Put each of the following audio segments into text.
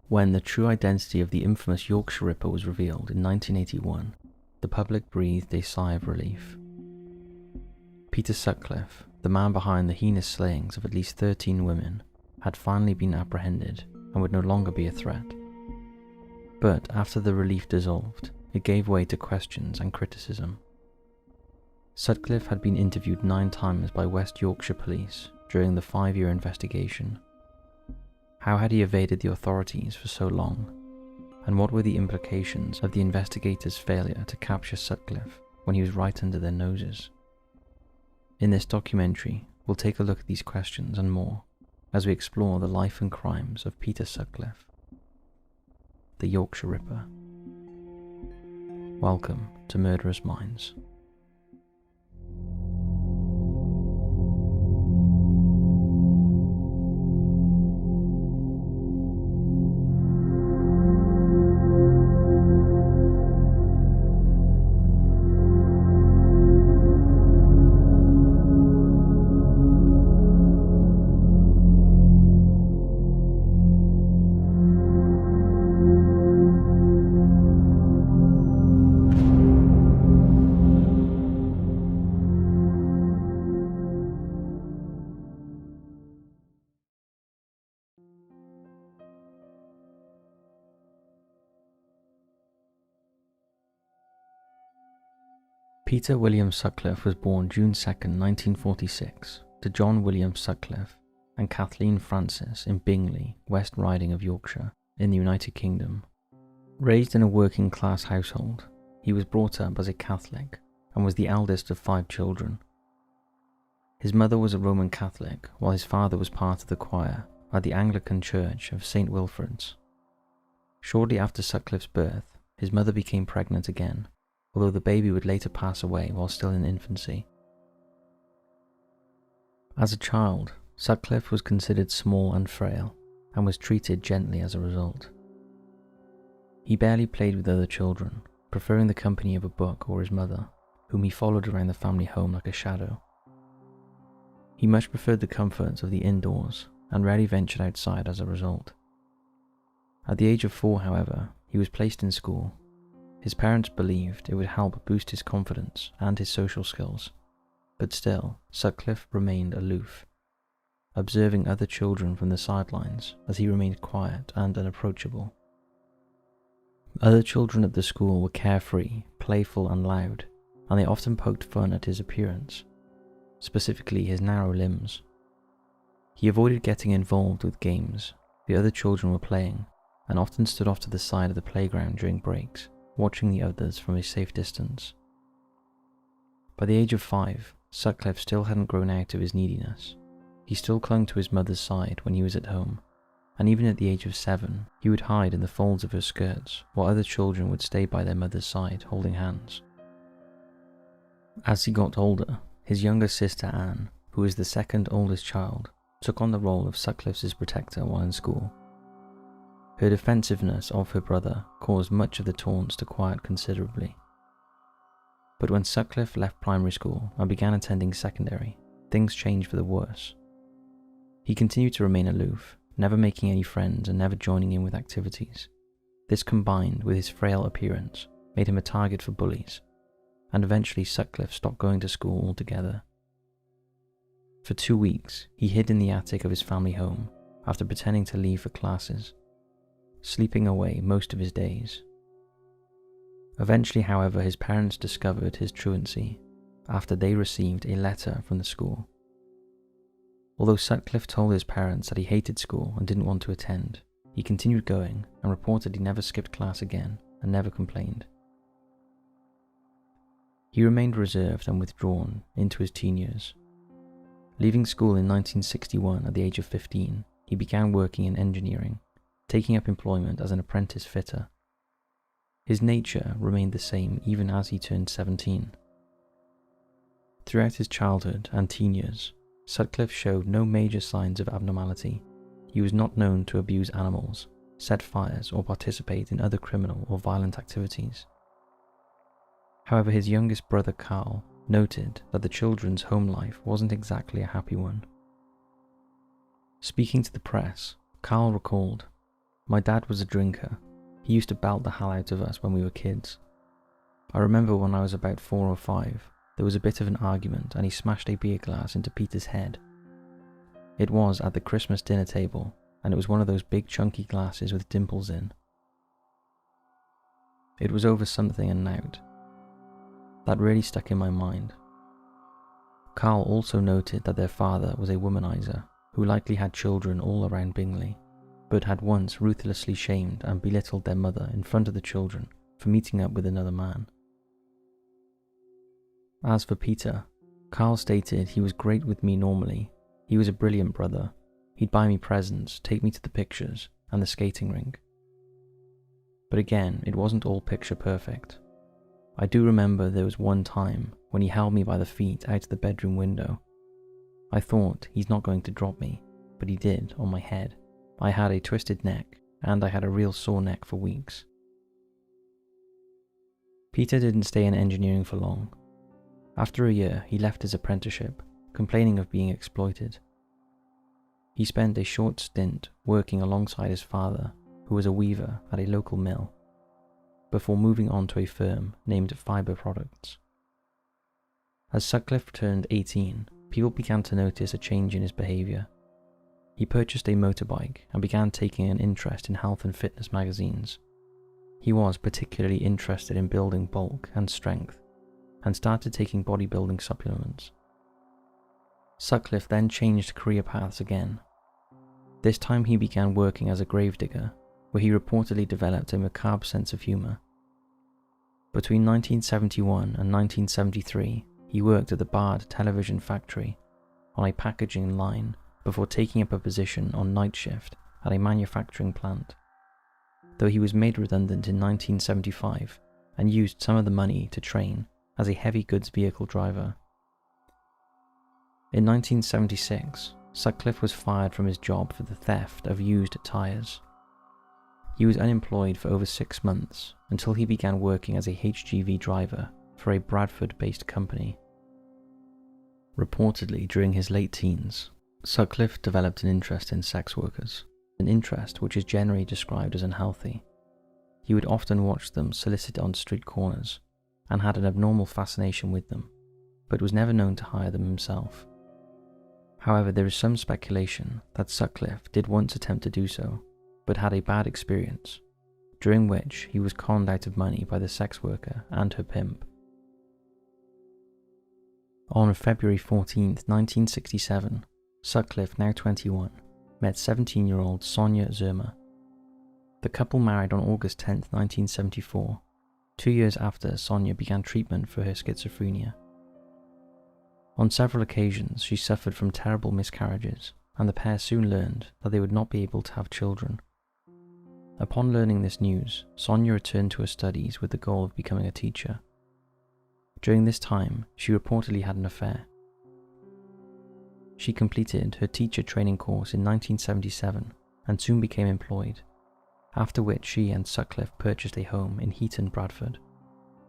When the true identity of the infamous Yorkshire Ripper was revealed in 1981, the public breathed a sigh of relief. Peter Sutcliffe, the man behind the heinous slayings of at least 13 women, had finally been apprehended and would no longer be a threat. But after the relief dissolved, it gave way to questions and criticism. Sutcliffe had been interviewed 9 times by West Yorkshire Police during the 5-year investigation. How had he evaded the authorities for so long? And what were the implications of the investigators' failure to capture Sutcliffe when he was right under their noses? In this documentary, we'll take a look at these questions and more as we explore the life and crimes of Peter Sutcliffe, the Yorkshire Ripper. Welcome to Murderous Minds. Peter William Sutcliffe was born June 2, 1946, to John William Sutcliffe and Kathleen Francis in Bingley, West Riding of Yorkshire, in the United Kingdom. Raised in a working-class household, he was brought up as a Catholic and was the eldest of 5 children. His mother was a Roman Catholic, while his father was part of the choir at the Anglican Church of St. Wilfrid's. Shortly after Sutcliffe's birth, his mother became pregnant again, although the baby would later pass away while still in infancy. As a child, Sutcliffe was considered small and frail, and was treated gently as a result. He barely played with other children, preferring the company of a book or his mother, whom he followed around the family home like a shadow. He much preferred the comforts of the indoors, and rarely ventured outside as a result. At the age of 4, however, he was placed in school. His parents believed it would help boost his confidence and his social skills, but still, Sutcliffe remained aloof, observing other children from the sidelines as he remained quiet and unapproachable. Other children at the school were carefree, playful and loud, and they often poked fun at his appearance, specifically his narrow limbs. He avoided getting involved with games the other children were playing, and often stood off to the side of the playground during breaks, watching the others from a safe distance. By the age of 5, Sutcliffe still hadn't grown out of his neediness. He still clung to his mother's side when he was at home, and even at the age of 7, he would hide in the folds of her skirts while other children would stay by their mother's side holding hands. As he got older, his younger sister Anne, who was the second oldest child, took on the role of Sutcliffe's protector while in school. Her defensiveness of her brother caused much of the taunts to quiet considerably. But when Sutcliffe left primary school and began attending secondary, things changed for the worse. He continued to remain aloof, never making any friends and never joining in with activities. This, combined with his frail appearance, made him a target for bullies, and eventually Sutcliffe stopped going to school altogether. For 2 weeks, he hid in the attic of his family home after pretending to leave for classes, sleeping away most of his days. Eventually, however, his parents discovered his truancy after they received a letter from the school. Although Sutcliffe told his parents that he hated school and didn't want to attend, he continued going and reported he never skipped class again and never complained. He remained reserved and withdrawn into his teen years. Leaving school in 1961 at the age of 15, he began working in engineering, taking up employment as an apprentice fitter. His nature remained the same even as he turned 17. Throughout his childhood and teen years, Sutcliffe showed no major signs of abnormality. He was not known to abuse animals, set fires, or participate in other criminal or violent activities. However, his youngest brother Carl noted that the children's home life wasn't exactly a happy one. Speaking to the press, Carl recalled, My dad was a drinker. He used to belt the hell out of us when we were kids. I remember when I was about 4 or 5, there was a bit of an argument and he smashed a beer glass into Peter's head. It was at the Christmas dinner table, and it was one of those big chunky glasses with dimples in. It was over something and out. That really stuck in my mind. Carl also noted that their father was a womanizer who likely had children all around Bingley, but had once ruthlessly shamed and belittled their mother in front of the children for meeting up with another man. As for Peter, Carl stated he was great with me normally. He was a brilliant brother. He'd buy me presents, take me to the pictures and the skating rink. But again, it wasn't all picture perfect. I do remember there was one time when he held me by the feet out the bedroom window. I thought he's not going to drop me, but he did on my head. I had a twisted neck, and I had a real sore neck for weeks. Peter didn't stay in engineering for long. After a year, he left his apprenticeship, complaining of being exploited. He spent a short stint working alongside his father, who was a weaver at a local mill, before moving on to a firm named Fibre Products. As Sutcliffe turned 18, people began to notice a change in his behaviour. He purchased a motorbike and began taking an interest in health and fitness magazines. He was particularly interested in building bulk and strength, and started taking bodybuilding supplements. Sutcliffe then changed career paths again. This time he began working as a gravedigger, where he reportedly developed a macabre sense of humour. Between 1971 and 1973, he worked at the Bard television factory on a packaging line before taking up a position on night shift at a manufacturing plant, though he was made redundant in 1975 and used some of the money to train as a heavy goods vehicle driver. In 1976, Sutcliffe was fired from his job for the theft of used tyres. He was unemployed for over 6 months until he began working as a HGV driver for a Bradford-based company. Reportedly, during his late teens, Sutcliffe developed an interest in sex workers, an interest which is generally described as unhealthy. He would often watch them solicit on street corners and had an abnormal fascination with them, but was never known to hire them himself. However, there is some speculation that Sutcliffe did once attempt to do so, but had a bad experience, during which he was conned out of money by the sex worker and her pimp. On February 14, 1967, Sutcliffe, now 21, met 17-year-old Sonia Zerma. The couple married on August 10, 1974, 2 years after Sonia began treatment for her schizophrenia. On several occasions, she suffered from terrible miscarriages, and the pair soon learned that they would not be able to have children. Upon learning this news, Sonia returned to her studies with the goal of becoming a teacher. During this time, she reportedly had an affair. She completed her teacher training course in 1977 and soon became employed, after which she and Sutcliffe purchased a home in Heaton, Bradford,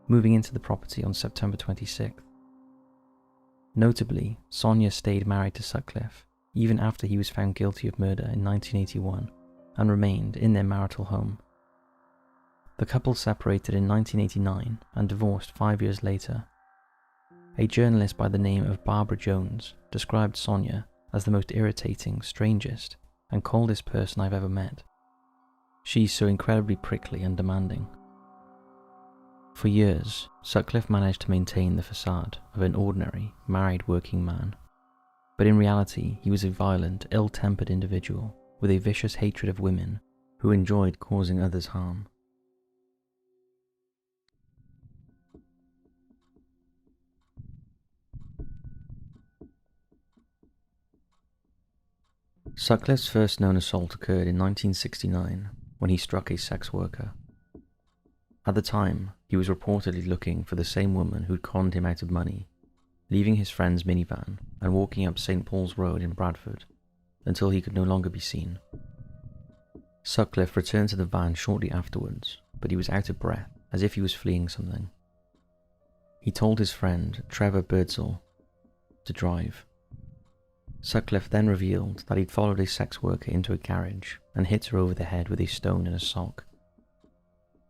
moving into the property on September 26th. Notably, Sonia stayed married to Sutcliffe even after he was found guilty of murder in 1981 and remained in their marital home. The couple separated in 1989 and divorced 5 years later. A journalist by the name of Barbara Jones described Sonia as the most irritating, strangest, and coldest person I've ever met. She's so incredibly prickly and demanding. For years, Sutcliffe managed to maintain the facade of an ordinary, married working man. But in reality, he was a violent, ill-tempered individual with a vicious hatred of women who enjoyed causing others harm. Sutcliffe's first known assault occurred in 1969 when he struck a sex worker. At the time, he was reportedly looking for the same woman who'd conned him out of money, leaving his friend's minivan and walking up St. Paul's Road in Bradford until he could no longer be seen. Sutcliffe returned to the van shortly afterwards, but he was out of breath, as if he was fleeing something. He told his friend, Trevor Birdsall, to drive. Sutcliffe then revealed that he'd followed a sex worker into a garage and hit her over the head with a stone in a sock.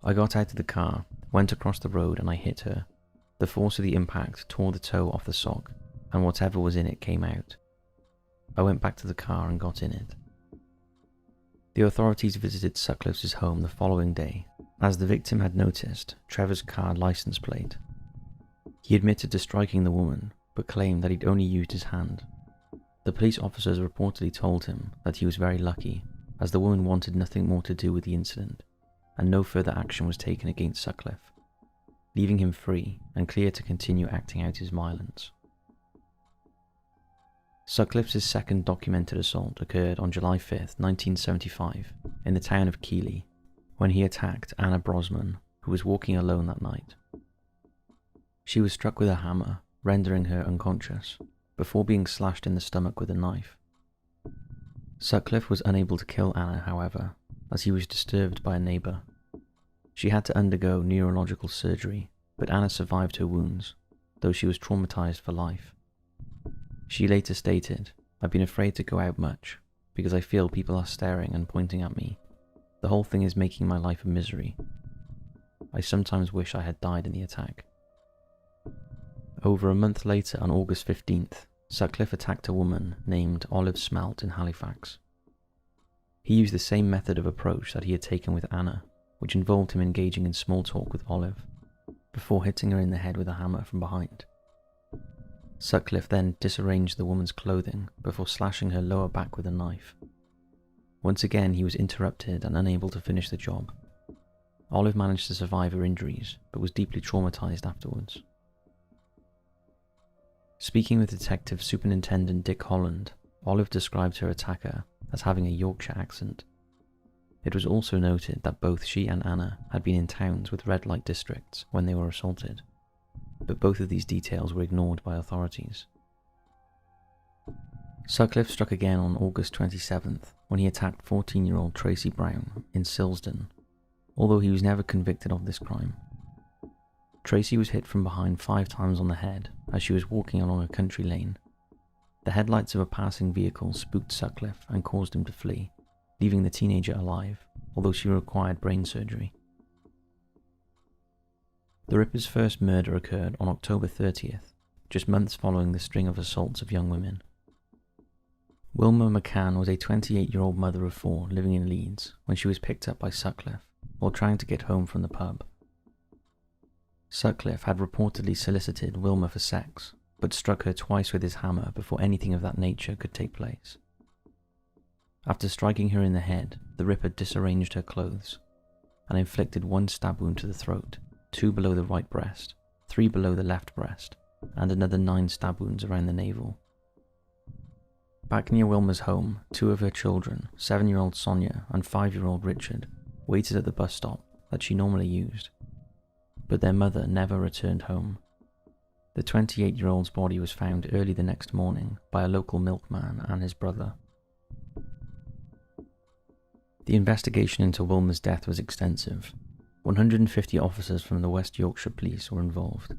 "I got out of the car, went across the road and I hit her. The force of the impact tore the toe off the sock and whatever was in it came out. I went back to the car and got in it." The authorities visited Sutcliffe's home the following day, as the victim had noticed Trevor's car license plate. He admitted to striking the woman, but claimed that he'd only used his hand. The police officers reportedly told him that he was very lucky, as the woman wanted nothing more to do with the incident, and no further action was taken against Sutcliffe, leaving him free and clear to continue acting out his violence. Sutcliffe's second documented assault occurred on July 5, 1975, in the town of Keighley, when he attacked Anna Brosman, who was walking alone that night. She was struck with a hammer, rendering her unconscious, before being slashed in the stomach with a knife. Sutcliffe was unable to kill Anna, however, as he was disturbed by a neighbour. She had to undergo neurological surgery, but Anna survived her wounds, though she was traumatised for life. She later stated, "I've been afraid to go out much, because I feel people are staring and pointing at me. The whole thing is making my life a misery. I sometimes wish I had died in the attack." Over a month later, on August 15th, Sutcliffe attacked a woman named Olive Smelt in Halifax. He used the same method of approach that he had taken with Anna, which involved him engaging in small talk with Olive, before hitting her in the head with a hammer from behind. Sutcliffe then disarranged the woman's clothing before slashing her lower back with a knife. Once again, he was interrupted and unable to finish the job. Olive managed to survive her injuries, but was deeply traumatized afterwards. Speaking with Detective Superintendent Dick Holland, Olive described her attacker as having a Yorkshire accent. It was also noted that both she and Anna had been in towns with red light districts when they were assaulted, but both of these details were ignored by authorities. Sutcliffe struck again on August 27th when he attacked 14-year-old Tracy Brown in Silsden, although he was never convicted of this crime. Tracy was hit from behind 5 times on the head as she was walking along a country lane. The headlights of a passing vehicle spooked Sutcliffe and caused him to flee, leaving the teenager alive, although she required brain surgery. The Ripper's first murder occurred on October 30th, just months following the string of assaults of young women. Wilma McCann was a 28-year-old mother of 4 living in Leeds when she was picked up by Sutcliffe while trying to get home from the pub. Sutcliffe had reportedly solicited Wilma for sex, but struck her twice with his hammer before anything of that nature could take place. After striking her in the head, the Ripper disarranged her clothes and inflicted 1 stab wound to the throat, 2 below the right breast, 3 below the left breast, and another 9 stab wounds around the navel. Back near Wilma's home, 2 of her children, 7-year-old Sonia and 5-year-old Richard, waited at the bus stop that she normally used, but their mother never returned home. The 28-year-old's body was found early the next morning by a local milkman and his brother. The investigation into Wilma's death was extensive. 150 officers from the West Yorkshire Police were involved,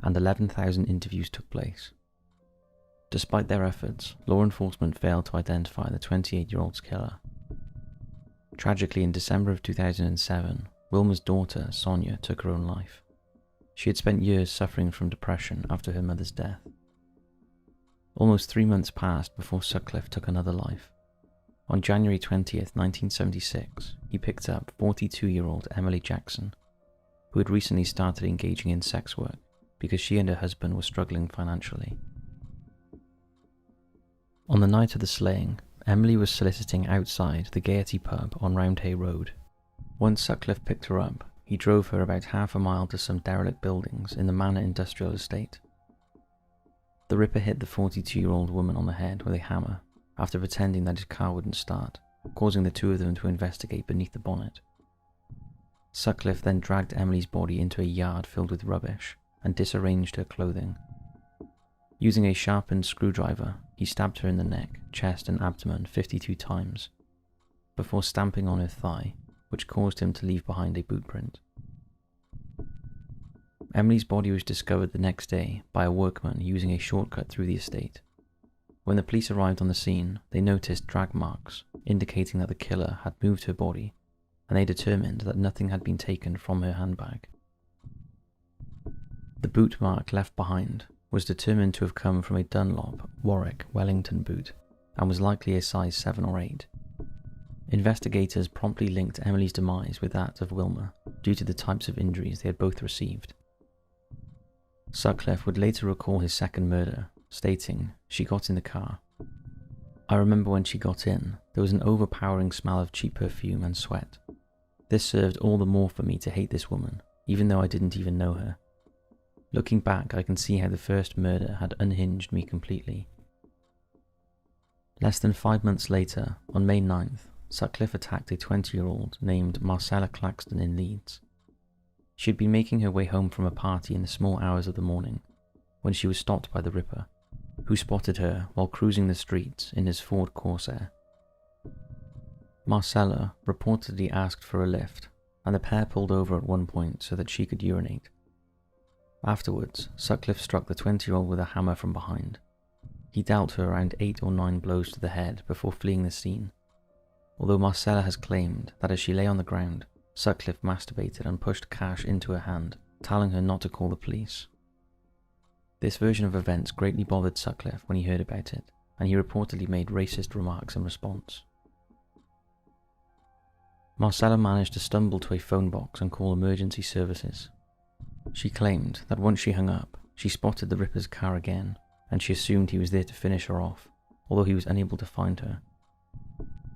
and 11,000 interviews took place. Despite their efforts, law enforcement failed to identify the 28-year-old's killer. Tragically, in December of 2007, Wilma's daughter, Sonia, took her own life. She had spent years suffering from depression after her mother's death. Almost 3 months passed before Sutcliffe took another life. On January 20th, 1976, he picked up 42-year-old Emily Jackson, who had recently started engaging in sex work because she and her husband were struggling financially. On the night of the slaying, Emily was soliciting outside the Gaiety pub on Roundhay Road. Once Sutcliffe picked her up, he drove her about half a mile to some derelict buildings in the Manor Industrial Estate. The Ripper hit the 42-year-old woman on the head with a hammer after pretending that his car wouldn't start, causing the 2 of them to investigate beneath the bonnet. Sutcliffe then dragged Emily's body into a yard filled with rubbish and disarranged her clothing. Using a sharpened screwdriver, he stabbed her in the neck, chest and abdomen 52 times, before stamping on her thigh, which caused him to leave behind a boot print. Emily's body was discovered the next day by a workman using a shortcut through the estate. When the police arrived on the scene, they noticed drag marks, indicating that the killer had moved her body, and they determined that nothing had been taken from her handbag. The boot mark left behind was determined to have come from a Dunlop Warwick Wellington boot, and was likely a size 7 or 8. Investigators promptly linked Emily's demise with that of Wilma, due to the types of injuries they had both received. Sutcliffe would later recall his second murder, stating, "She got in the car. I remember when she got in, there was an overpowering smell of cheap perfume and sweat. This served all the more for me to hate this woman, even though I didn't even know her. Looking back, I can see how the first murder had unhinged me completely." Less than 5 months later, on May 9th, Sutcliffe attacked a 20-year-old named Marcella Claxton in Leeds. She had been making her way home from a party in the small hours of the morning, when she was stopped by the Ripper, who spotted her while cruising the streets in his Ford Corsair. Marcella reportedly asked for a lift, and the pair pulled over at one point so that she could urinate. Afterwards, Sutcliffe struck the 20-year-old with a hammer from behind. He dealt her around 8 or 9 blows to the head before fleeing the scene, although Marcella has claimed that as she lay on the ground, Sutcliffe masturbated and pushed cash into her hand, telling her not to call the police. This version of events greatly bothered Sutcliffe when he heard about it, and he reportedly made racist remarks in response. Marcella managed to stumble to a phone box and call emergency services. She claimed that once she hung up, she spotted the Ripper's car again, and she assumed he was there to finish her off, although he was unable to find her.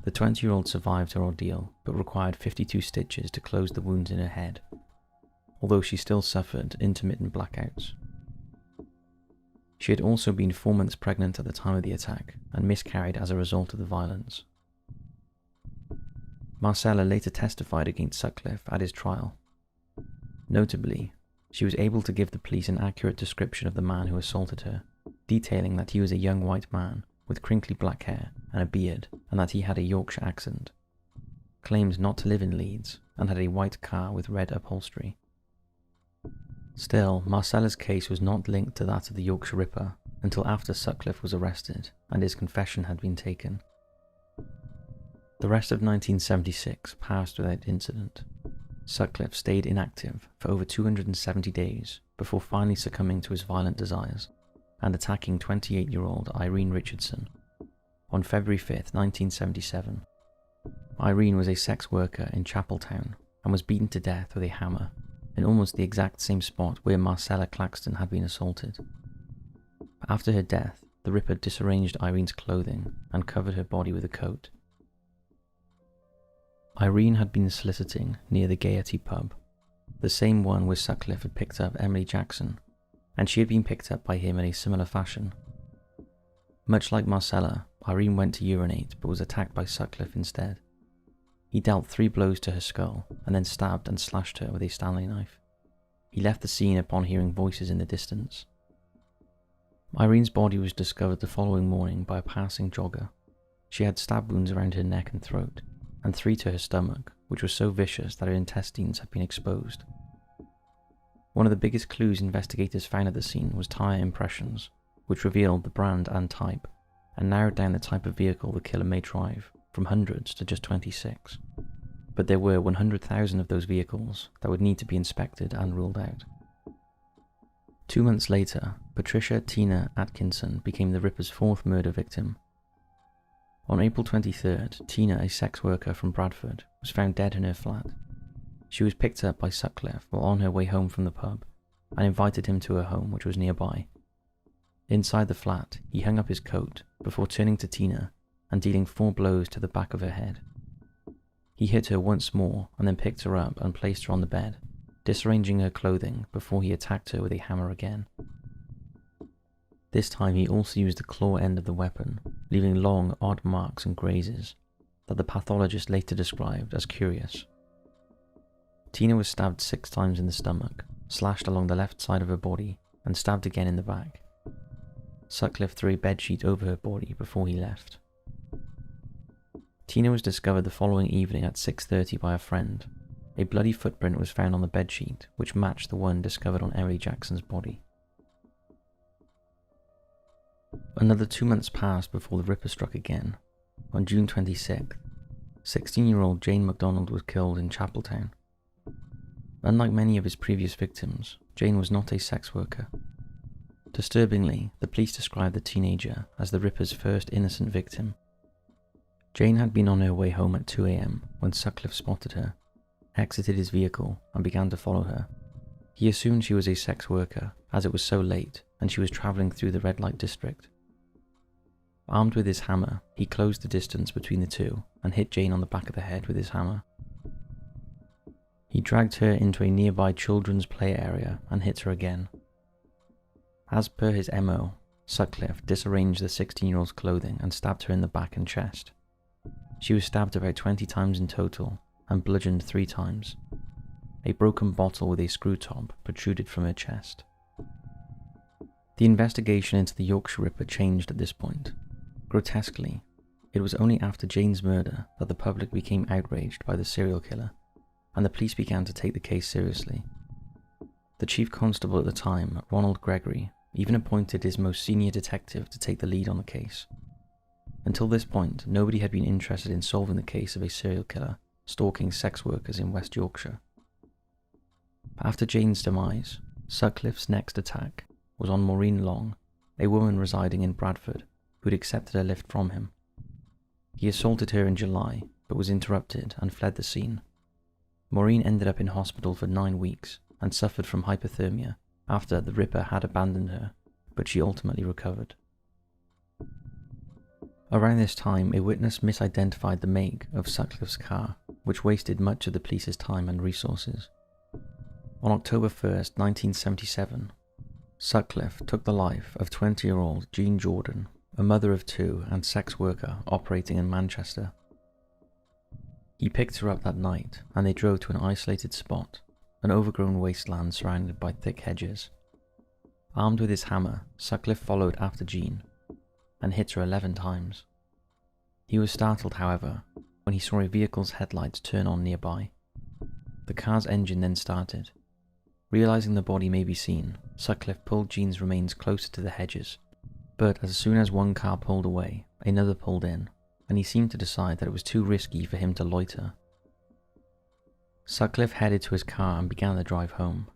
The 20-year-old survived her ordeal, but required 52 stitches to close the wounds in her head, although she still suffered intermittent blackouts. She had also been 4 months pregnant at the time of the attack, and miscarried as a result of the violence. Marcella later testified against Sutcliffe at his trial. Notably, she was able to give the police an accurate description of the man who assaulted her, detailing that he was a young white man with crinkly black hair and a beard, and that he had a Yorkshire accent, claimed not to live in Leeds, and had a white car with red upholstery. Still, Marcella's case was not linked to that of the Yorkshire Ripper until after Sutcliffe was arrested and his confession had been taken. The rest of 1976 passed without incident. Sutcliffe stayed inactive for over 270 days before finally succumbing to his violent desires and attacking 28-year-old Irene Richardson on February 5th, 1977. Irene was a sex worker in Chapeltown and was beaten to death with a hammer in almost the exact same spot where Marcella Claxton had been assaulted. After her death, the Ripper disarranged Irene's clothing and covered her body with a coat. Irene had been soliciting near the Gaiety pub, the same one where Sutcliffe had picked up Emily Jackson, and she had been picked up by him in a similar fashion. Much like Marcella, Irene went to urinate but was attacked by Sutcliffe instead. He dealt 3 blows to her skull and then stabbed and slashed her with a Stanley knife. He left the scene upon hearing voices in the distance. Irene's body was discovered the following morning by a passing jogger. She had stab wounds around her neck and throat, and 3 to her stomach, which was so vicious that her intestines had been exposed. One of the biggest clues investigators found at the scene was tyre impressions, which revealed the brand and type, and narrowed down the type of vehicle the killer may drive, from hundreds to just 26. But there were 100,000 of those vehicles that would need to be inspected and ruled out. 2 months later, Patricia Tina Atkinson became the Ripper's 4th murder victim. On April 23rd, Tina, a sex worker from Bradford, was found dead in her flat. She was picked up by Sutcliffe while on her way home from the pub, and invited him to her home, which was nearby. Inside the flat, he hung up his coat before turning to Tina and dealing 4 blows to the back of her head. He hit her once more and then picked her up and placed her on the bed, disarranging her clothing before he attacked her with a hammer again. This time he also used the claw end of the weapon, leaving long, odd marks and grazes that the pathologist later described as curious. Tina was stabbed 6 times in the stomach, slashed along the left side of her body, and stabbed again in the back. Sutcliffe threw a bedsheet over her body before he left. Tina was discovered the following evening at 6:30 by a friend. A bloody footprint was found on the bedsheet, which matched the one discovered on Emily Jackson's body. Another 2 months passed before the Ripper struck again. On June 26th, 16-year-old Jane MacDonald was killed in Chapeltown. Unlike many of his previous victims, Jane was not a sex worker. Disturbingly, the police described the teenager as the Ripper's first innocent victim. Jane had been on her way home at 2 a.m. when Sutcliffe spotted her, exited his vehicle, and began to follow her. He assumed she was a sex worker as it was so late and she was travelling through the red light district. Armed with his hammer, he closed the distance between the two and hit Jane on the back of the head with his hammer. He dragged her into a nearby children's play area and hit her again. As per his MO, Sutcliffe disarranged the 16-year-old's clothing and stabbed her in the back and chest. She was stabbed about 20 times in total and bludgeoned 3 times. A broken bottle with a screw top protruded from her chest. The investigation into the Yorkshire Ripper changed at this point. Grotesquely, it was only after Jane's murder that the public became outraged by the serial killer, and the police began to take the case seriously. The chief constable at the time, Ronald Gregory, even appointed his most senior detective to take the lead on the case. Until this point, nobody had been interested in solving the case of a serial killer stalking sex workers in West Yorkshire. After Jane's demise, Sutcliffe's next attack was on Maureen Long, a woman residing in Bradford who had accepted a lift from him. He assaulted her in July, but was interrupted and fled the scene. Maureen ended up in hospital for 9 weeks and suffered from hypothermia after the Ripper had abandoned her, but she ultimately recovered. Around this time, a witness misidentified the make of Sutcliffe's car, which wasted much of the police's time and resources. On October 1st, 1977, Sutcliffe took the life of 20-year-old Jean Jordan, a mother of 2 and sex worker operating in Manchester. He picked her up that night and they drove to an isolated spot, an overgrown wasteland surrounded by thick hedges. Armed with his hammer, Sutcliffe followed after Jean and hit her 11 times. He was startled, however, when he saw a vehicle's headlights turn on nearby. The car's engine then started. Realizing the body may be seen, Sutcliffe pulled Jean's remains closer to the hedges, but as soon as one car pulled away, another pulled in, and he seemed to decide that it was too risky for him to loiter. Sutcliffe headed to his car and began the drive home.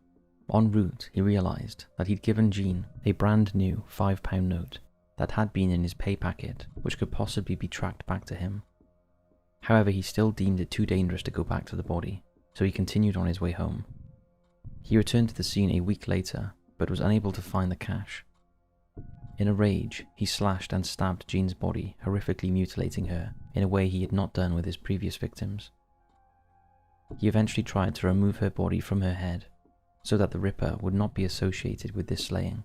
En route, he realized that he'd given Jean a brand new £5 note that had been in his pay packet, which could possibly be tracked back to him. However, he still deemed it too dangerous to go back to the body, so he continued on his way home. He returned to the scene a week later, but was unable to find the cash. In a rage, he slashed and stabbed Jean's body, horrifically mutilating her in a way he had not done with his previous victims. He eventually tried to remove her body from her head, so that the Ripper would not be associated with this slaying,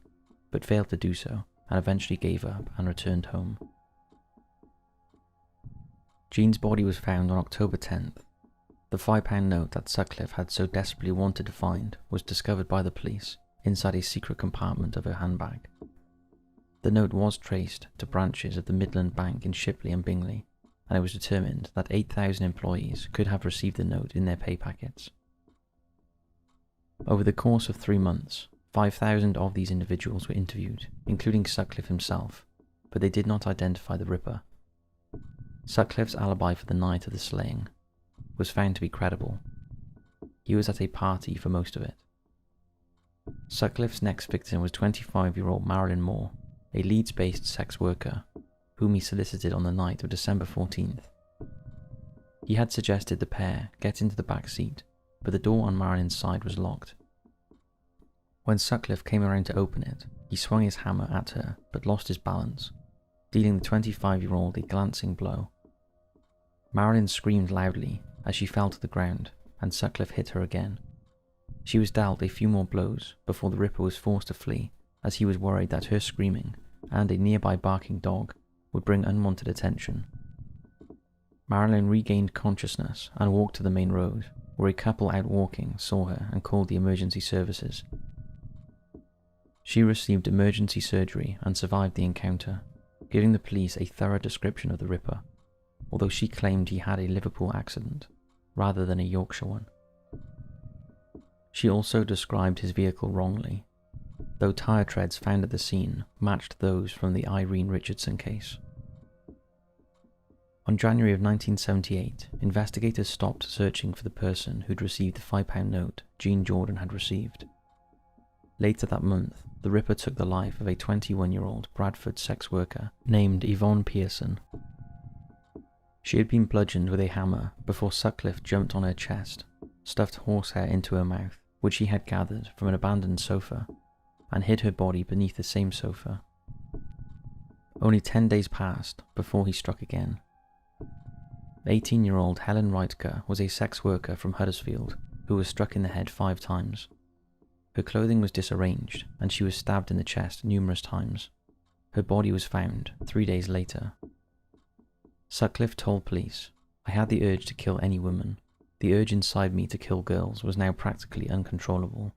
but failed to do so, and eventually gave up and returned home. Jean's body was found on October 10th. The £5 note that Sutcliffe had so desperately wanted to find was discovered by the police inside a secret compartment of her handbag. The note was traced to branches of the Midland Bank in Shipley and Bingley, and it was determined that 8,000 employees could have received the note in their pay packets. Over the course of 3 months, 5,000 of these individuals were interviewed, including Sutcliffe himself, but they did not identify the Ripper. Sutcliffe's alibi for the night of the slaying was found to be credible. He was at a party for most of it. Sutcliffe's next victim was 25-year-old Marilyn Moore, a Leeds-based sex worker, whom he solicited on the night of December 14th. He had suggested the pair get into the back seat, but the door on Marilyn's side was locked. When Sutcliffe came around to open it, he swung his hammer at her but lost his balance, dealing the 25-year-old a glancing blow. Marilyn screamed loudly as she fell to the ground, and Sutcliffe hit her again. She was dealt a few more blows before the Ripper was forced to flee, as he was worried that her screaming and a nearby barking dog would bring unwanted attention. Marilyn regained consciousness and walked to the main road, where a couple out walking saw her and called the emergency services. She received emergency surgery and survived the encounter, giving the police a thorough description of the Ripper, although she claimed he had a Liverpool accident rather than a Yorkshire one. She also described his vehicle wrongly. though tyre treads found at the scene matched those from the Irene Richardson case. On January of 1978, investigators stopped searching for the person who'd received the £5 note Jean Jordan had received. Later that month, the Ripper took the life of a 21-year-old Bradford sex worker named Yvonne Pearson. She had been bludgeoned with a hammer before Sutcliffe jumped on her chest, stuffed horsehair into her mouth, which he had gathered from an abandoned sofa, and hid her body beneath the same sofa. Only 10 days passed before he struck again. 18-year-old Helen Reitker was a sex worker from Huddersfield who was struck in the head 5 times. Her clothing was disarranged and she was stabbed in the chest numerous times. Her body was found 3 days later. Sutcliffe told police, "I had the urge to kill any woman. The urge inside me to kill girls was now practically uncontrollable."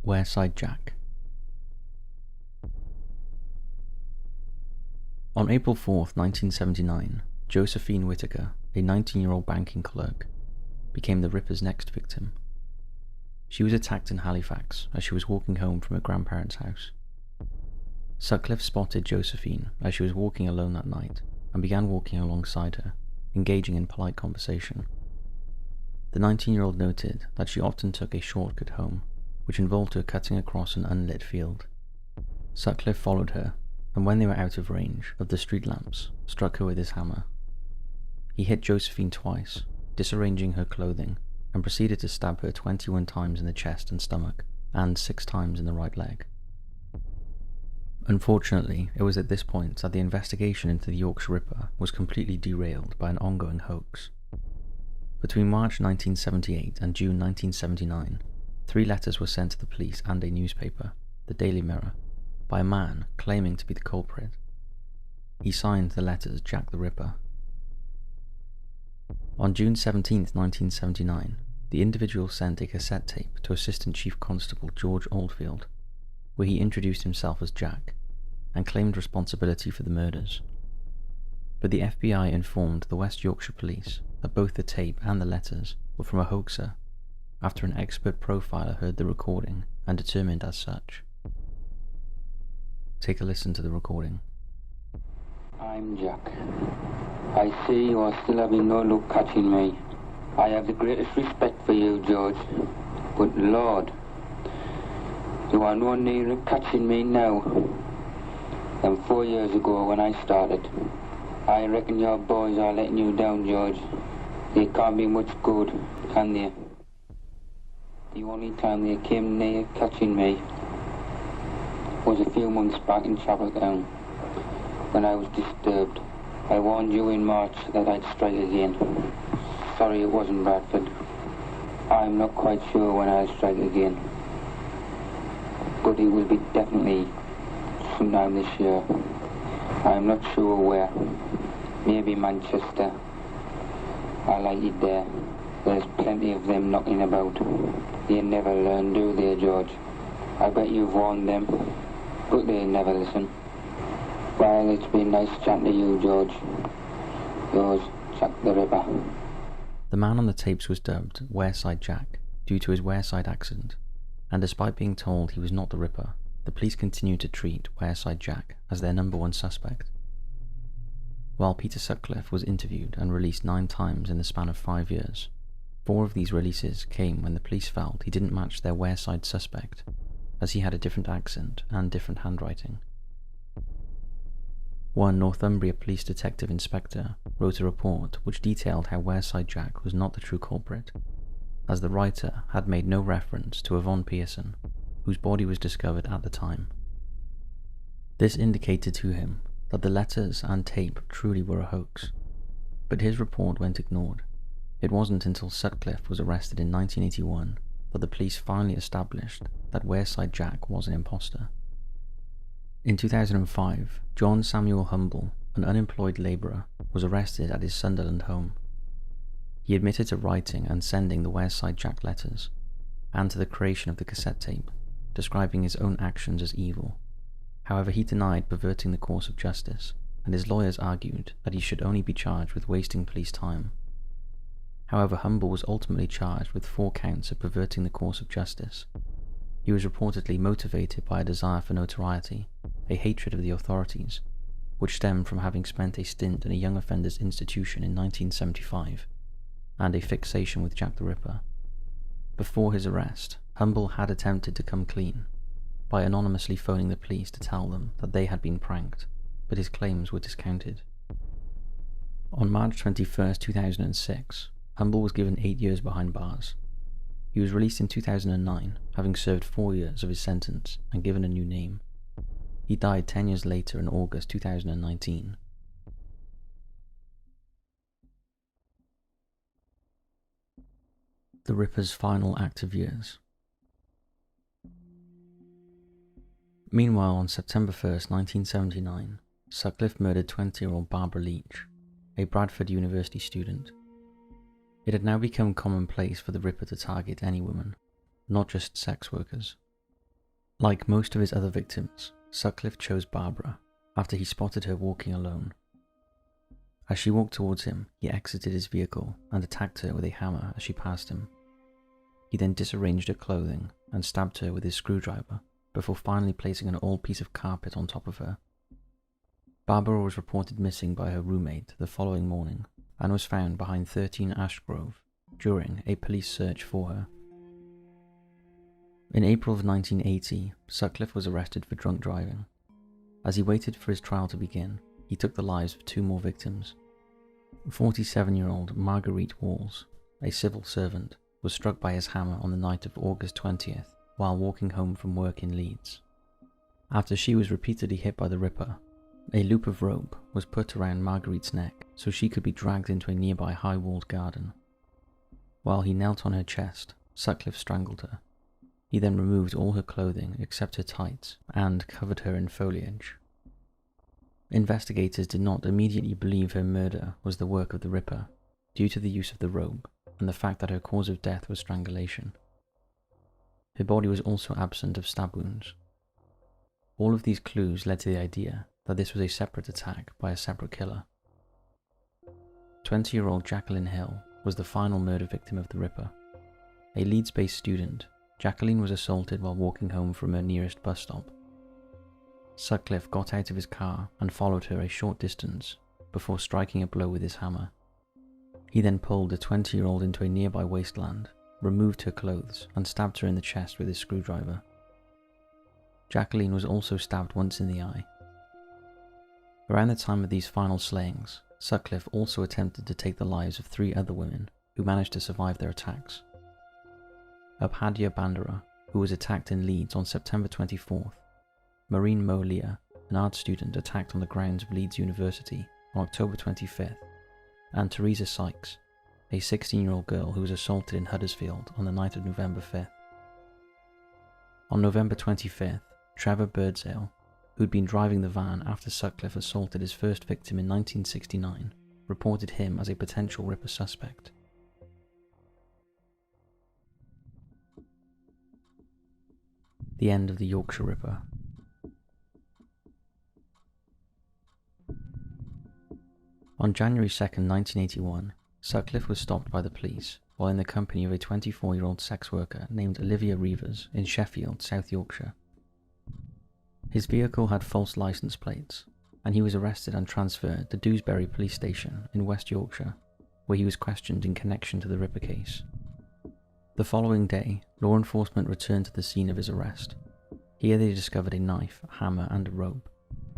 Wearside Jack. On April 4th, 1979, Josephine Whittaker, a 19-year-old banking clerk, became the Ripper's next victim. She was attacked in Halifax as she was walking home from her grandparents' house. Sutcliffe spotted Josephine as she was walking alone that night and began walking alongside her, engaging in polite conversation. The 19-year-old noted that she often took a shortcut home, which involved her cutting across an unlit field. Sutcliffe followed her, and when they were out of range of the street lamps, struck her with his hammer. He hit Josephine twice, disarranging her clothing, and proceeded to stab her 21 times in the chest and stomach, and 6 times in the right leg. Unfortunately, it was at this point that the investigation into the Yorkshire Ripper was completely derailed by an ongoing hoax. Between March 1978 and June 1979, 3 letters were sent to the police and a newspaper, the Daily Mirror, by a man claiming to be the culprit. He signed the letters Jack the Ripper. On June 17, 1979, the individual sent a cassette tape to Assistant Chief Constable George Oldfield, where he introduced himself as Jack and claimed responsibility for the murders. But the FBI informed the West Yorkshire Police that both the tape and the letters were from a hoaxer, after an expert profiler heard the recording and determined as such. Take a listen to the recording. "I'm Jack. I see you are still having no luck catching me. I have the greatest respect for you, George. But Lord, you are no nearer catching me now than 4 years ago when I started. I reckon your boys are letting you down, George. They can't be much good, can they? The only time they came near catching me was a few months back in Chapeltown, when I was disturbed. I warned you in March that I'd strike again. Sorry it wasn't Bradford. I'm not quite sure when I'll strike again, but it will be definitely sometime this year. I'm not sure where. Maybe Manchester. I like it there. There's plenty of them knocking about. They never learn, do they, George? I bet you've warned them, but they never listen. Well, it's been nice chatting to you, George. Yours, Jack the Ripper." The man on the tapes was dubbed Wearside Jack due to his Wearside accent, and despite being told he was not the Ripper, the police continued to treat Wearside Jack as their number 1 suspect. While Peter Sutcliffe was interviewed and released 9 times in the span of 5 years, 4 of these releases came when the police felt he didn't match their Wearside suspect, as he had a different accent and different handwriting. One Northumbria Police Detective Inspector wrote a report which detailed how Wearside Jack was not the true culprit, as the writer had made no reference to Yvonne Pearson, whose body was discovered at the time. This indicated to him that the letters and tape truly were a hoax, but his report went ignored. It wasn't until Sutcliffe was arrested in 1981 that the police finally established that Wearside Jack was an imposter. In 2005, John Samuel Humble, an unemployed labourer, was arrested at his Sunderland home. He admitted to writing and sending the Wearside Jack letters, and to the creation of the cassette tape, describing his own actions as evil. However, he denied perverting the course of justice, and his lawyers argued that he should only be charged with wasting police time. However, Humble was ultimately charged with 4 counts of perverting the course of justice. He was reportedly motivated by a desire for notoriety, a hatred of the authorities, which stemmed from having spent a stint in a young offenders institution in 1975, and a fixation with Jack the Ripper. Before his arrest, Humble had attempted to come clean by anonymously phoning the police to tell them that they had been pranked, but his claims were discounted. On March 21, 2006, Humble was given 8 years behind bars. He was released in 2009, having served 4 years of his sentence and given a new name. He died 10 years later in August 2019. The Ripper's final active years. Meanwhile, on September 1st, 1979, Sutcliffe murdered 20-year-old Barbara Leach, a Bradford University student. It had now become commonplace for the Ripper to target any woman, not just sex workers. Like most of his other victims, Sutcliffe chose Barbara after he spotted her walking alone. As she walked towards him, he exited his vehicle and attacked her with a hammer as she passed him. He then disarranged her clothing and stabbed her with his screwdriver before finally placing an old piece of carpet on top of her. Barbara was reported missing by her roommate the following morning and was found behind 13 Ashgrove during a police search for her. In April of 1980, Sutcliffe was arrested for drunk driving. As he waited for his trial to begin, he took the lives of 2 more victims. 47-year-old Marguerite Walls, a civil servant, was struck by his hammer on the night of August 20th while walking home from work in Leeds. After she was repeatedly hit by the Ripper, a loop of rope was put around Marguerite's neck so she could be dragged into a nearby high-walled garden. While he knelt on her chest, Sutcliffe strangled her. He then removed all her clothing except her tights and covered her in foliage. Investigators did not immediately believe her murder was the work of the Ripper due to the use of the rope and the fact that her cause of death was strangulation. Her body was also absent of stab wounds. All of these clues led to the idea that this was a separate attack by a separate killer. 20-year-old Jacqueline Hill was the final murder victim of the Ripper. A Leeds-based student, Jacqueline was assaulted while walking home from her nearest bus stop. Sutcliffe got out of his car and followed her a short distance before striking a blow with his hammer. He then pulled the 20-year-old into a nearby wasteland, removed her clothes, and stabbed her in the chest with his screwdriver. Jacqueline was also stabbed once in the eye. Around the time of these final slayings, Sutcliffe also attempted to take the lives of 3 other women who managed to survive their attacks. Abhadia Bandara, who was attacked in Leeds on September 24th, Maureen Molia, an art student attacked on the grounds of Leeds University on October 25th, and Teresa Sykes, a 16-year-old girl who was assaulted in Huddersfield on the night of November 5th. On November 25th, Trevor Birdsale, who'd been driving the van after Sutcliffe assaulted his first victim in 1969, reported him as a potential Ripper suspect. The end of the Yorkshire Ripper. On January 2nd, 1981, Sutcliffe was stopped by the police while in the company of a 24-year-old sex worker named Olivia Reevers in Sheffield, South Yorkshire. His vehicle had false license plates, and he was arrested and transferred to Dewsbury Police Station in West Yorkshire, where he was questioned in connection to the Ripper case. The following day, law enforcement returned to the scene of his arrest. Here they discovered a knife, a hammer, and a rope,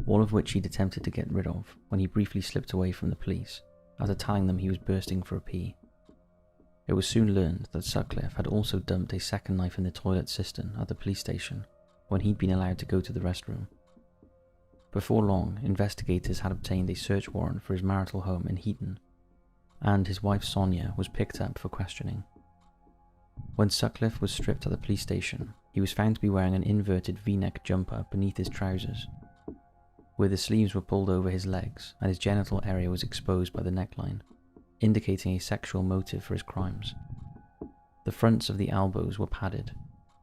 all of which he'd attempted to get rid of when he briefly slipped away from the police after telling them he was bursting for a pee. It was soon learned that Sutcliffe had also dumped a second knife in the toilet cistern at the police station when he'd been allowed to go to the restroom. Before long, investigators had obtained a search warrant for his marital home in Heaton, and his wife Sonia was picked up for questioning. When Sutcliffe was stripped at the police station, he was found to be wearing an inverted V-neck jumper beneath his trousers, where the sleeves were pulled over his legs and his genital area was exposed by the neckline, indicating a sexual motive for his crimes. The fronts of the elbows were padded.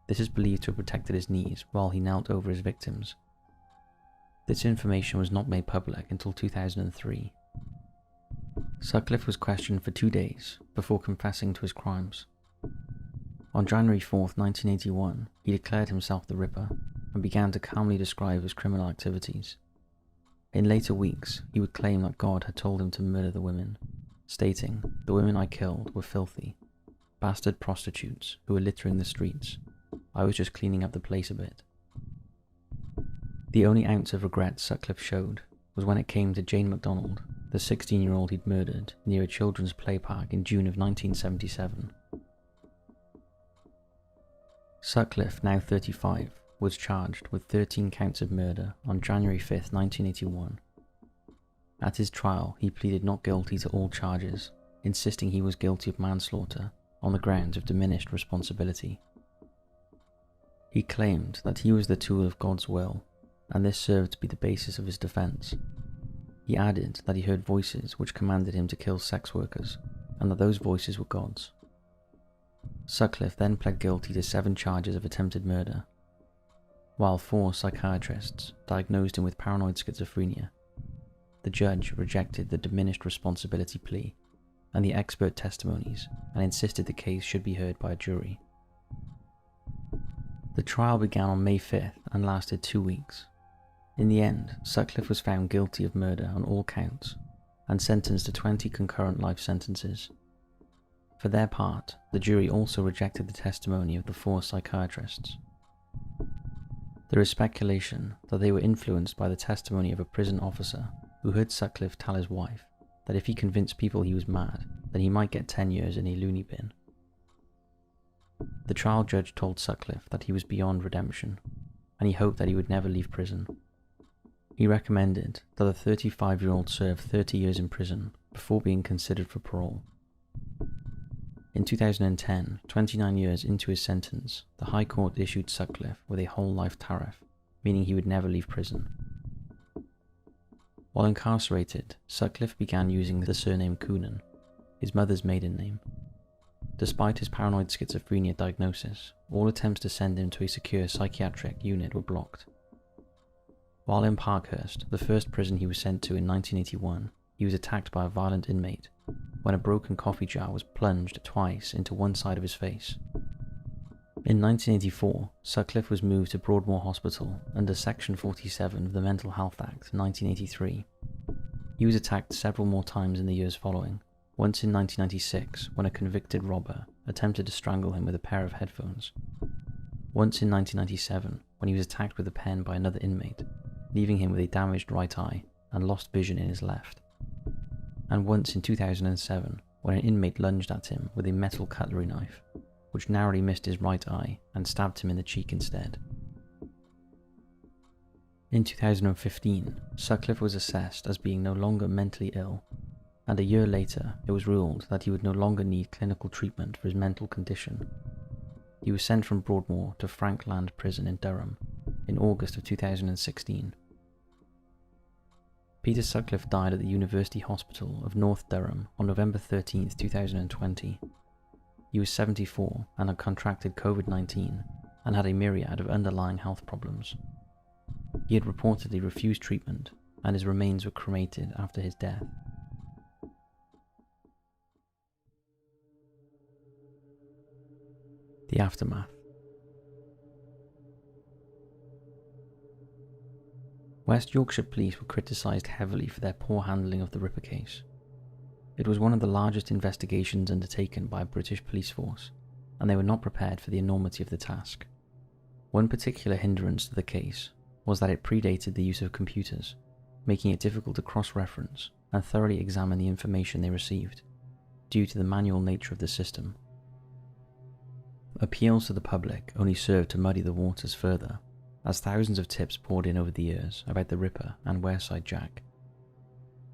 This is believed to have protected his knees while he knelt over his victims. This information was not made public until 2003. Sutcliffe was questioned for 2 days before confessing to his crimes. On January 4th, 1981, he declared himself the Ripper and began to calmly describe his criminal activities. In later weeks, he would claim that God had told him to murder the women, stating, "The women I killed were filthy, bastard prostitutes who were littering the streets. I was just cleaning up the place a bit." The only ounce of regret Sutcliffe showed was when it came to Jane MacDonald, the 16-year-old he'd murdered near a children's play park in June of 1977. Sutcliffe, now 35, was charged with 13 counts of murder on January 5th, 1981. At his trial, he pleaded not guilty to all charges, insisting he was guilty of manslaughter on the grounds of diminished responsibility. He claimed that he was the tool of God's will, and this served to be the basis of his defense. He added that he heard voices which commanded him to kill sex workers, and that those voices were God's. Sutcliffe then pled guilty to 7 charges of attempted murder. While 4 psychiatrists diagnosed him with paranoid schizophrenia, the judge rejected the diminished responsibility plea and the expert testimonies and insisted the case should be heard by a jury. The trial began on May 5th and lasted 2 weeks. In the end, Sutcliffe was found guilty of murder on all counts and sentenced to 20 concurrent life sentences. For their part, the jury also rejected the testimony of the 4 psychiatrists. There is speculation that they were influenced by the testimony of a prison officer who heard Sutcliffe tell his wife that if he convinced people he was mad, then he might get 10 years in a loony bin. The trial judge told Sutcliffe that he was beyond redemption, and he hoped that he would never leave prison. He recommended that the 35-year-old serve 30 years in prison before being considered for parole. In 2010, 29 years into his sentence, the High Court issued Sutcliffe with a whole life tariff, meaning he would never leave prison. While incarcerated, Sutcliffe began using the surname Coonan, his mother's maiden name. Despite his paranoid schizophrenia diagnosis, all attempts to send him to a secure psychiatric unit were blocked. While in Parkhurst, the first prison he was sent to in 1981, he was attacked by a violent inmate when a broken coffee jar was plunged twice into one side of his face. In 1984, Sutcliffe was moved to Broadmoor Hospital under Section 47 of the Mental Health Act 1983. He was attacked several more times in the years following, once in 1996 when a convicted robber attempted to strangle him with a pair of headphones, once in 1997 when he was attacked with a pen by another inmate, leaving him with a damaged right eye and lost vision in his left, and once in 2007 when an inmate lunged at him with a metal cutlery knife, which narrowly missed his right eye and stabbed him in the cheek instead. In 2015, Sutcliffe was assessed as being no longer mentally ill, and a year later it was ruled that he would no longer need clinical treatment for his mental condition. He was sent from Broadmoor to Frankland Prison in Durham in August of 2016. Peter Sutcliffe died at the University Hospital of North Durham on November 13, 2020. He was 74 and had contracted COVID-19 and had a myriad of underlying health problems. He had reportedly refused treatment, and his remains were cremated after his death. The aftermath. West Yorkshire Police were criticised heavily for their poor handling of the Ripper case. It was one of the largest investigations undertaken by a British police force, and they were not prepared for the enormity of the task. One particular hindrance to the case was that it predated the use of computers, making it difficult to cross-reference and thoroughly examine the information they received, due to the manual nature of the system. Appeals to the public only served to muddy the waters further, as thousands of tips poured in over the years about the Ripper and Wearside Jack.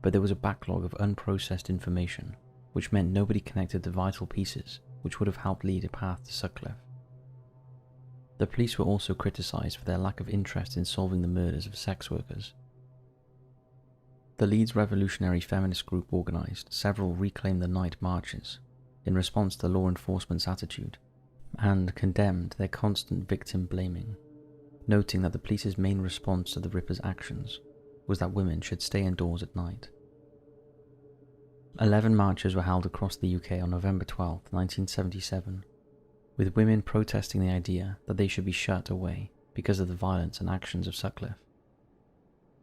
But there was a backlog of unprocessed information, which meant nobody connected the vital pieces which would have helped lead a path to Sutcliffe. The police were also criticised for their lack of interest in solving the murders of sex workers. The Leeds revolutionary feminist group organised several Reclaim the Night marches in response to law enforcement's attitude, and condemned their constant victim blaming, noting that the police's main response to the Ripper's actions was that women should stay indoors at night. 11 marches were held across the UK on November 12, 1977, with women protesting the idea that they should be shut away because of the violence and actions of Sutcliffe.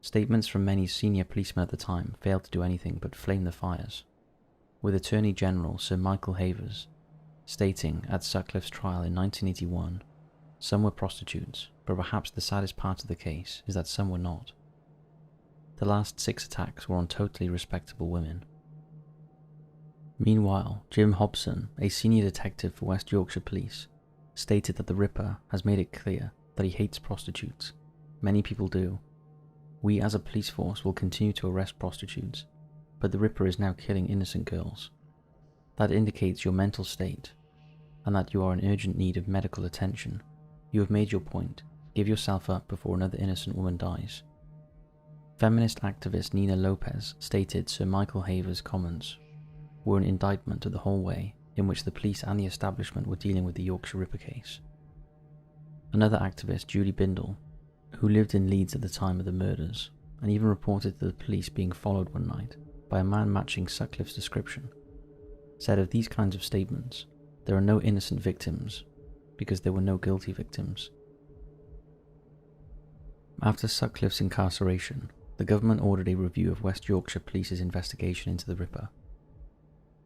Statements from many senior policemen at the time failed to do anything but flame the fires, with Attorney General Sir Michael Havers stating at Sutcliffe's trial in 1981, "Some were prostitutes, but perhaps the saddest part of the case is that some were not. The last 6 attacks were on totally respectable women." Meanwhile, Jim Hobson, a senior detective for West Yorkshire Police, stated that the Ripper has made it clear that he hates prostitutes. Many people do. "We as a police force will continue to arrest prostitutes, but the Ripper is now killing innocent girls. That indicates your mental state, and that you are in urgent need of medical attention. You have made your point. Give yourself up before another innocent woman dies." Feminist activist Nina Lopez stated Sir Michael Havers' comments were an indictment of the whole way in which the police and the establishment were dealing with the Yorkshire Ripper case. Another activist, Julie Bindle, who lived in Leeds at the time of the murders, and even reported to the police being followed one night by a man matching Sutcliffe's description, said of these kinds of statements, "There are no innocent victims because there were no guilty victims." After Sutcliffe's incarceration, the government ordered a review of West Yorkshire Police's investigation into the Ripper.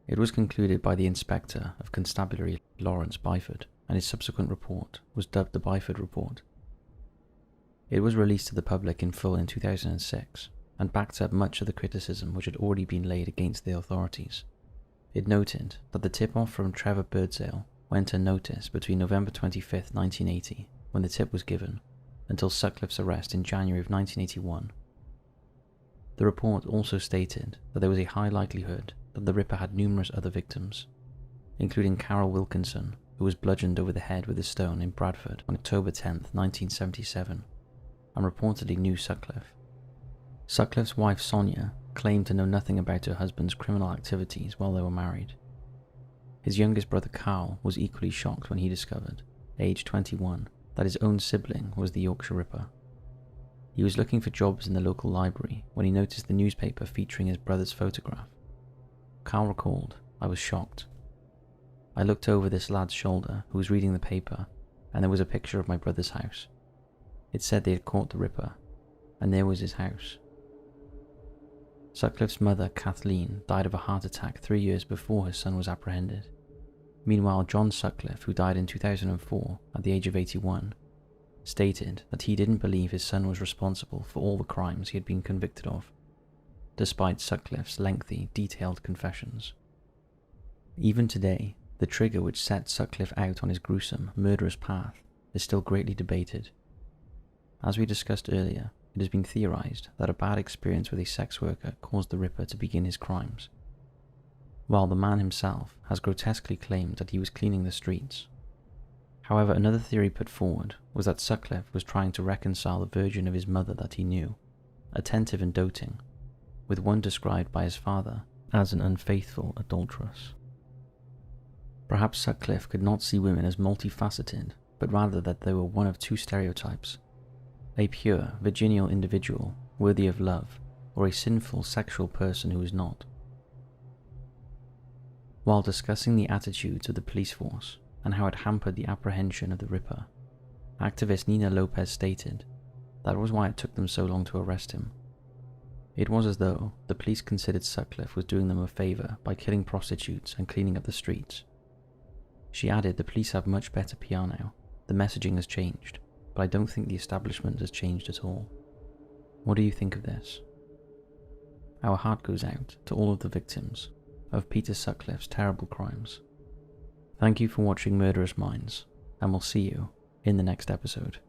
It was concluded by the Inspector of Constabulary Lawrence Byford, and his subsequent report was dubbed the Byford Report. It was released to the public in full in 2006, and backed up much of the criticism which had already been laid against the authorities. It noted that the tip-off from Trevor Birdsale went unnoticed between November 25, 1980, when the tip was given, until Sutcliffe's arrest in January of 1981. The report also stated that there was a high likelihood that the Ripper had numerous other victims, including Carol Wilkinson, who was bludgeoned over the head with a stone in Bradford on October 10, 1977, and reportedly knew Sutcliffe. Sutcliffe's wife Sonia claimed to know nothing about her husband's criminal activities while they were married. His youngest brother Carl was equally shocked when he discovered, aged 21, that his own sibling was the Yorkshire Ripper. He was looking for jobs in the local library when he noticed the newspaper featuring his brother's photograph. Carl recalled, "I was shocked. I looked over this lad's shoulder who was reading the paper, and there was a picture of my brother's house. It said they had caught the Ripper, and there was his house." Sutcliffe's mother, Kathleen, died of a heart attack 3 years before her son was apprehended. Meanwhile, John Sutcliffe, who died in 2004 at the age of 81, stated that he didn't believe his son was responsible for all the crimes he had been convicted of, despite Sutcliffe's lengthy, detailed confessions. Even today, the trigger which set Sutcliffe out on his gruesome, murderous path is still greatly debated. As we discussed earlier, it has been theorized that a bad experience with a sex worker caused the Ripper to begin his crimes, while the man himself has grotesquely claimed that he was cleaning the streets. However, another theory put forward was that Sutcliffe was trying to reconcile the version of his mother that he knew, attentive and doting, with one described by his father as an unfaithful adulteress. Perhaps Sutcliffe could not see women as multifaceted, but rather that they were one of two stereotypes: a pure, virginal individual worthy of love, or a sinful sexual person who is not. While discussing the attitudes of the police force and how it hampered the apprehension of the Ripper, activist Nina Lopez stated that was why it took them so long to arrest him. It was as though the police considered Sutcliffe was doing them a favour by killing prostitutes and cleaning up the streets. She added, "The police have much better PR now. The messaging has changed, but I don't think the establishment has changed at all." What do you think of this? Our heart goes out to all of the victims of Peter Sutcliffe's terrible crimes. Thank you for watching Murderous Minds, and we'll see you in the next episode.